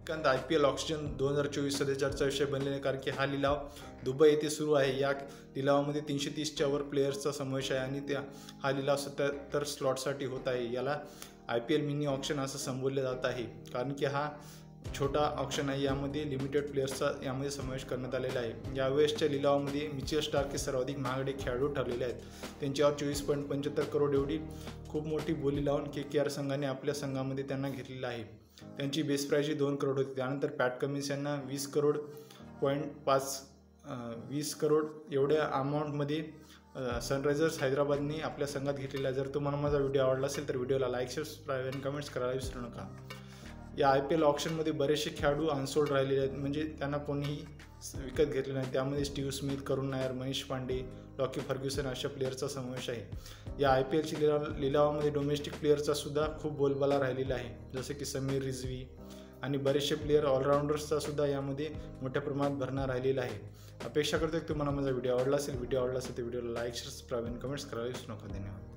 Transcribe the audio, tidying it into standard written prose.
IPL auction 2024 सध्या चर्चा विषय बनलेला आहे, कारण की हा लिलाव दुबई येथे सुरू आहे। या लिलावामध्ये 330च्या वर प्लेयर्सचा समावेश आहे आणि हा लिलाव 77 स्लॉटसाठी होत आहे। याला IPL मिनी ऑक्शन असं संबोधले जात आहे, कारण की हा छोटा ऑक्शन आहे। यामध्ये लिमिटेड प्लेयर्सचा यामध्ये समावेश करण्यात आलेला आहे। यावेळेसच्या लिलावामध्ये मिचेल स्टार्क हे सर्वाधिक महागडे खेळाडू ठरलेले आहेत। त्यांच्यावर 24.75 करोड एवढी खूप मोठी बोली लावून KKR संघाने आपल्या संघामध्ये त्यांना घेतलेला आहे। त्यांची बेस प्राईज 2 करोड होती। त्यानंतर पॅट कमिन्स यांना 20 करोड एवढ्या अमाऊंटमध्ये सनरायझर्स हैदराबादने आपल्या संघात घेतलेला आहे। जर तुम्हाला माझा व्हिडिओ आवडला असेल तर व्हिडिओला लाईक, शेअर, सबस्क्राईब आणि कमेंट्स करायला विसरू नका। या IPL ऑक्शनमध्ये बरेचसे खेळाडू अनसोल्ड राहिलेले आहेत, म्हणजे त्यांना कोणीही विकत घेतले नाही। त्यामध्ये Steve Smith, Karun Nair, Manish Pande, lauki Fergusson अशा प्लेयरचा समावेश आहे। या IPLची लिलावामध्ये डोमेस्टिक प्लेयरचा सुद्धा खूप बोलबाला राहिलेला आहे, जसे की समीर रिझवी आणि बरेचसे प्लेयर ऑलराऊंडर्सचा सुद्धा यामध्ये मोठ्या प्रमाणात भरणा राहिलेला आहे। अपेक्षा करतो की तुम्हाला माझा व्हिडिओ आवडला असेल तर व्हिडिओला लाईक, शेअर, सबस्क्राईब आणि कमेंट्स करायला विसरू नका। धन्यवाद।